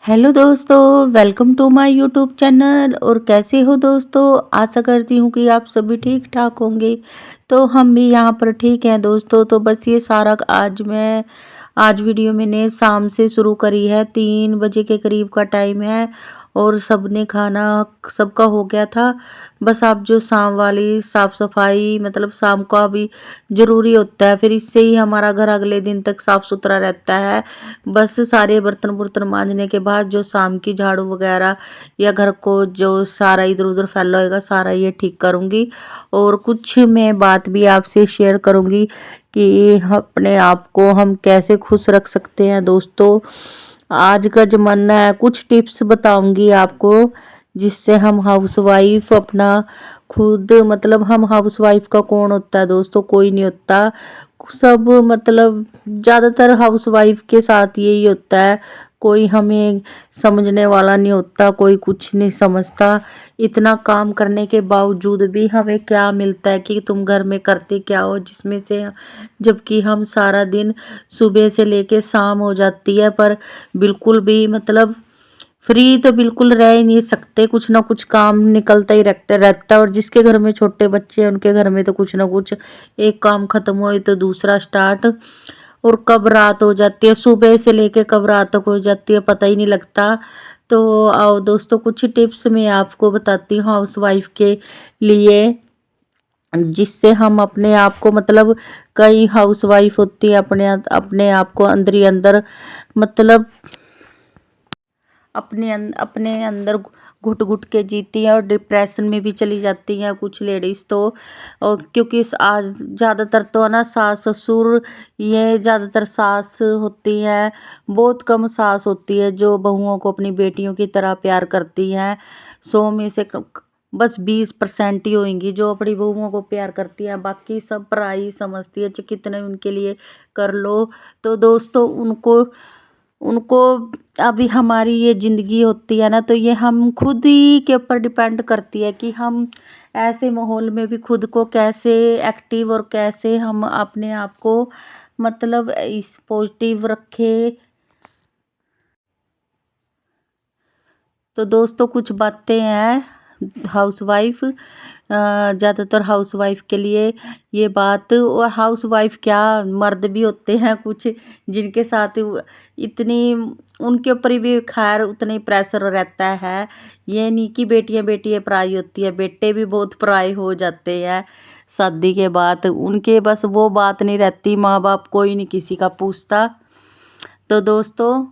Hello दोस्तों, welcome to my YouTube channel. और कैसे हो दोस्तों? आशा करती हूँ कि आप सभी ठीक ठाक होंगे। तो हम भी यहाँ पर ठीक हैं दोस्तों। तो बस ये सारा आज वीडियो मैंने शाम से शुरू करी है, 3 बजे के करीब का टाइम है और सबने खाना सबका हो गया था। बस आप जो शाम वाली साफ सफाई मतलब शाम का भी ज़रूरी होता है, फिर इससे ही हमारा घर अगले दिन तक साफ सुथरा रहता है। बस सारे बर्तन बुर्तन मांजने के बाद जो शाम की झाड़ू वगैरह या घर को जो सारा इधर उधर फैला होगा सारा ये ठीक करूँगी। और कुछ मैं बात भी आपसे शेयर करूँगी कि अपने आप को हम कैसे खुश रख सकते हैं दोस्तों। आज का ज़माना है, कुछ टिप्स बताऊंगी आपको जिससे हम हाउसवाइफ अपना खुद मतलब हम हाउसवाइफ का कौन होता है दोस्तों? कोई नहीं होता। सब मतलब ज़्यादातर हाउसवाइफ के साथ यही होता है। कोई हमें समझने वाला नहीं होता, कोई कुछ नहीं समझता। इतना काम करने के बावजूद भी हमें क्या मिलता है कि तुम घर में करते क्या हो, जिसमें से जबकि हम सारा दिन सुबह से लेके शाम हो जाती है पर बिल्कुल भी मतलब फ्री तो बिल्कुल रह ही नहीं सकते। कुछ ना कुछ काम निकलता ही रहता है। और जिसके घर में छोटे बच्चे हैं उनके घर में तो कुछ ना कुछ एक काम खत्म हो तो दूसरा स्टार्ट। और कब रात हो जाती है, सुबह से लेके कब रात तक हो जाती है पता ही नहीं लगता। तो आओ दोस्तों, कुछ टिप्स मैं आपको बताती हूँ हाउस वाइफ के लिए, जिससे हम अपने आप को मतलब कई हाउस वाइफ होती है अपने अपने आप को अंदर ही अंदर मतलब अपने अंदर घुट घुट के जीती हैं और डिप्रेशन में भी चली जाती हैं कुछ लेडीज़ तो। और क्योंकि आज ज़्यादातर तो है ना सास ससुर, ये ज़्यादातर सास होती हैं, बहुत कम सास होती है जो बहुओं को अपनी बेटियों की तरह प्यार करती हैं। 100 में से बस 20% ही होंगी जो अपनी बहुओं को प्यार करती हैं, बाकी सब पराई समझती है, चाहे कितने उनके लिए कर लो। तो दोस्तों उनको उनको अभी हमारी ये ज़िंदगी होती है ना, तो ये हम खुद ही के ऊपर डिपेंड करती है कि हम ऐसे माहौल में भी खुद को कैसे एक्टिव और कैसे हम अपने आप को मतलब इस पॉजिटिव रखें। तो दोस्तों कुछ बातें हैं हाउसवाइफ, ज़्यादातर हाउसवाइफ के लिए ये बात। और हाउसवाइफ क्या, मर्द भी होते हैं कुछ जिनके साथ इतनी उनके ऊपर भी खैर उतना ही प्रेशर रहता है। ये नहीं कि बेटियां बेटियां पराई होती है, बेटे भी बहुत पराए हो जाते हैं शादी के बाद। उनके बस वो बात नहीं रहती, माँ बाप कोई नहीं किसी का पूछता। तो दोस्तों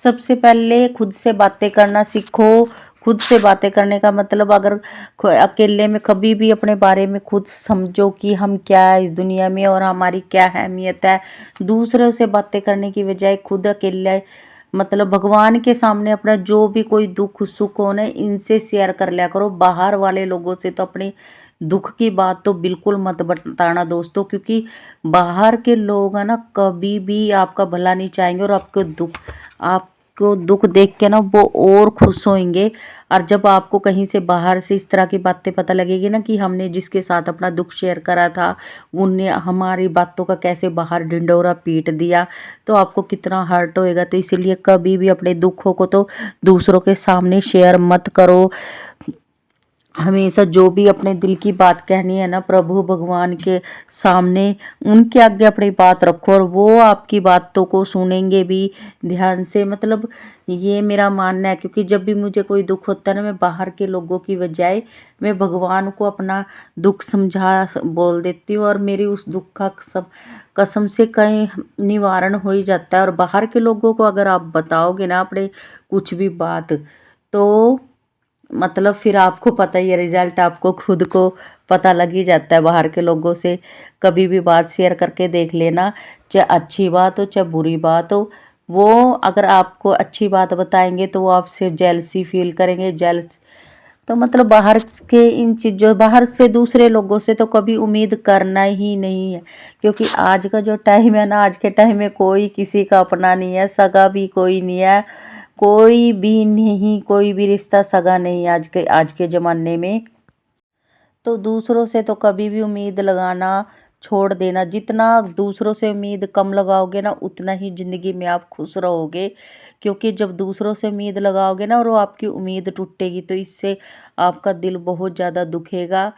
सबसे पहले खुद से बातें करना सीखो। खुद से बातें करने का मतलब अगर अकेले में कभी भी अपने बारे में खुद समझो कि हम क्या है इस दुनिया में और हमारी क्या अहमियत है। दूसरों से बातें करने की बजाय खुद अकेले मतलब भगवान के सामने अपना जो भी कोई दुख सुख हो ना इनसे शेयर कर लिया करो। बाहर वाले लोगों से तो अपनी दुख की बात तो बिल्कुल मत बताना दोस्तों, क्योंकि बाहर के लोग है ना कभी भी आपका भला नहीं चाहेंगे और आपको दुख देख के ना वो और खुश होंगे। और जब आपको कहीं से बाहर से इस तरह की बातें पता लगेगी ना कि हमने जिसके साथ अपना दुख शेयर करा था उनने हमारी बातों का कैसे बाहर ढिंडोरा पीट दिया, तो आपको कितना हर्ट होएगा। तो इसीलिए कभी भी अपने दुखों को तो दूसरों के सामने शेयर मत करो। हमेशा जो भी अपने दिल की बात कहनी है ना प्रभु भगवान के सामने उनके आगे अपनी बात रखो और वो आपकी बातों को सुनेंगे भी ध्यान से। मतलब ये मेरा मानना है, क्योंकि जब भी मुझे कोई दुख होता है ना मैं बाहर के लोगों की बजाय मैं भगवान को अपना दुख समझा बोल देती हूँ और मेरी उस दुख का सब कसम से कहीं निवारण हो ही जाता है। और बाहर के लोगों को अगर आप बताओगे ना अपने कुछ भी बात, तो मतलब फिर आपको पता ही है रिजल्ट आपको खुद को पता लग ही जाता है। बाहर के लोगों से कभी भी बात शेयर करके देख लेना, चाहे अच्छी बात हो चाहे बुरी बात हो। वो अगर आपको अच्छी बात बताएंगे तो वो आपसे जेलसी फील करेंगे, जेलस तो मतलब बाहर के इन चीज़ों बाहर से दूसरे लोगों से तो कभी उम्मीद करना ही नहीं है। क्योंकि आज का जो टाइम है ना, आज के टाइम में कोई किसी का अपना नहीं है, सगा भी कोई नहीं है, कोई भी नहीं, कोई भी रिश्ता सगा नहीं है आज के ज़माने में। तो दूसरों से तो कभी भी उम्मीद लगाना छोड़ देना। जितना दूसरों से उम्मीद कम लगाओगे ना उतना ही ज़िंदगी में आप खुश रहोगे। क्योंकि जब दूसरों से उम्मीद लगाओगे ना और वो आपकी उम्मीद टूटेगी तो इससे आपका दिल बहुत ज़्यादा दुखेगा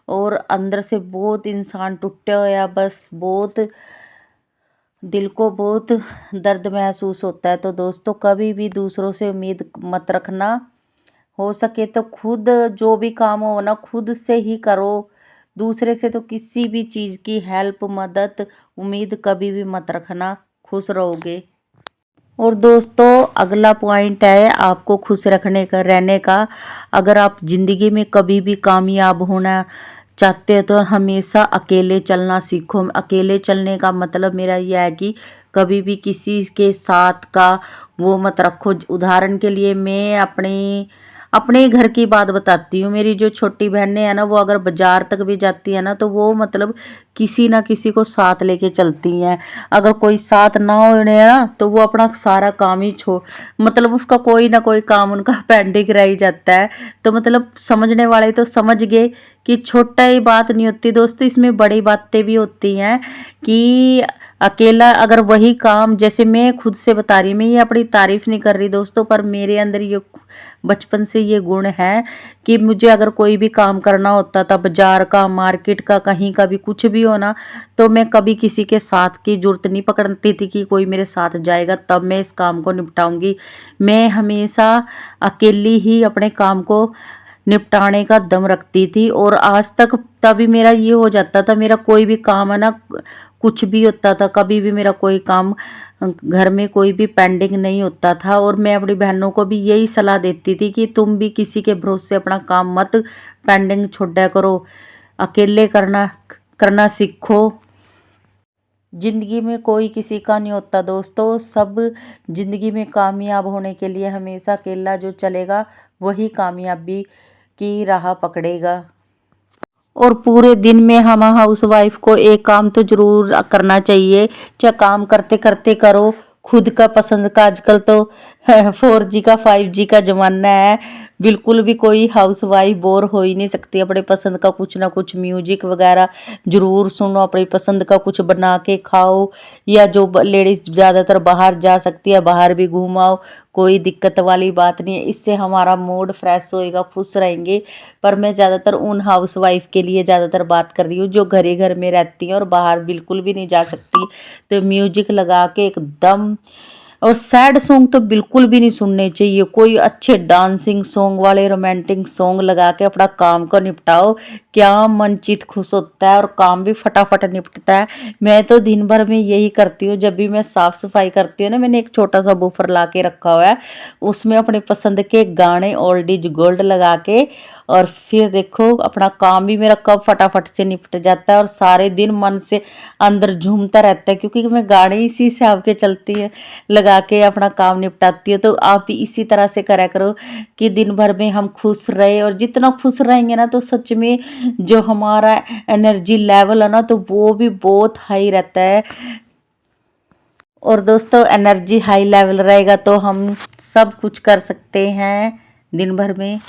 और अंदर से बहुत इंसान टूटा होया बस बहुत दिल को बहुत दर्द महसूस होता है। तो दोस्तों कभी भी दूसरों से उम्मीद मत रखना, हो सके तो खुद जो भी काम हो ना खुद से ही करो। दूसरे से तो किसी भी चीज़ की हेल्प मदद उम्मीद कभी भी मत रखना, खुश रहोगे। और दोस्तों अगला पॉइंट है आपको खुश रखने का रहने का। अगर आप ज़िंदगी में कभी भी कामयाब होना चाहते हो तो हमेशा अकेले चलना सीखो। अकेले चलने का मतलब मेरा यह है कि कभी भी किसी के साथ का वो मत रखो। उदाहरण के लिए मैं अपने घर की बात बताती हूँ। मेरी जो छोटी बहनें हैं ना वो अगर बाजार तक भी जाती है ना तो वो मतलब किसी ना किसी को साथ लेके चलती हैं। अगर कोई साथ ना हो ना तो वो अपना सारा काम ही मतलब उसका कोई ना कोई काम उनका पेंडिंग रह ही जाता है। तो मतलब समझने वाले तो समझ गए कि छोटा ही बात नहीं होती दोस्तों, इसमें बड़ी बातें भी होती हैं कि अकेला अगर वही काम, जैसे मैं खुद से बता रही, मैं ये अपनी तारीफ नहीं कर रही दोस्तों, पर मेरे अंदर ये बचपन से ये गुण है कि मुझे अगर कोई भी काम करना होता था, बाजार का, मार्केट का, कहीं का भी कुछ भी होना, तो मैं कभी किसी के साथ की जरूरत नहीं पकड़ती थी कि कोई मेरे साथ जाएगा तब मैं इस काम को निपटाऊंगी। मैं हमेशा अकेली ही अपने काम को निपटाने का दम रखती थी और आज तक तभी मेरा ये हो जाता था। मेरा कोई भी काम है ना, कुछ भी होता था, कभी भी मेरा कोई काम घर में कोई भी पेंडिंग नहीं होता था। और मैं अपनी बहनों को भी यही सलाह देती थी कि तुम भी किसी के भरोसे अपना काम मत पेंडिंग छोड़ा करो, अकेले करना करना सीखो। जिंदगी में कोई किसी का नहीं होता दोस्तों, सब जिंदगी में कामयाब होने के लिए हमेशा अकेला जो चलेगा वही कामयाबी की राह पकड़ेगा। और पूरे दिन में हम हाउस वाइफ को एक काम तो जरूर करना चाहिए, चाहे काम करते करते करो, खुद का पसंद का। आजकल तो 4G का 5G का जमाना है, बिल्कुल भी कोई हाउस वाइफ बोर हो ही नहीं सकती। अपने पसंद का कुछ ना कुछ म्यूजिक वगैरह जरूर सुनो, अपनी पसंद का कुछ बना के खाओ, या जो लेडीज ज़्यादातर बाहर जा सकती है बाहर भी घूम आओ, कोई दिक्कत वाली बात नहीं है। इससे हमारा मूड फ्रेश होएगा, खुश रहेंगे। पर मैं ज़्यादातर उन हाउस वाइफ के लिए ज़्यादातर बात कर रही हूँ जो घर ही घर में रहती हैं और बाहर बिल्कुल भी नहीं जा सकती। तो म्यूजिक लगा के एकदम, और सैड सॉन्ग तो बिल्कुल भी नहीं सुनने चाहिए, कोई अच्छे डांसिंग सॉन्ग वाले रोमांटिक सॉन्ग लगा के अपना काम को निपटाओ। क्या मन चित खुश होता है और काम भी फटाफट निपटता है। मैं तो दिन भर में यही करती हूँ, जब भी मैं साफ सफाई करती हूँ ना, मैंने एक छोटा सा बूफर ला के रखा हुआ है, उसमें अपने पसंद के गाने ओल्ड इज गोल्ड लगा के, और फिर देखो अपना काम भी मेरा कब फटाफट से निपट जाता है और सारे दिन मन से अंदर झूमता रहता है, क्योंकि मैं गाने इसी से आपके चलती है लगा के अपना काम निपटाती हूँ। तो आप भी इसी तरह से करा करो कि दिन भर में हम खुश रहे, और जितना खुश रहेंगे ना तो सच में जो हमारा एनर्जी लेवल है ना तो वो भी बहुत हाई रहता है। और दोस्तों एनर्जी हाई लेवल रहेगा तो हम सब कुछ कर सकते हैं दिन भर में।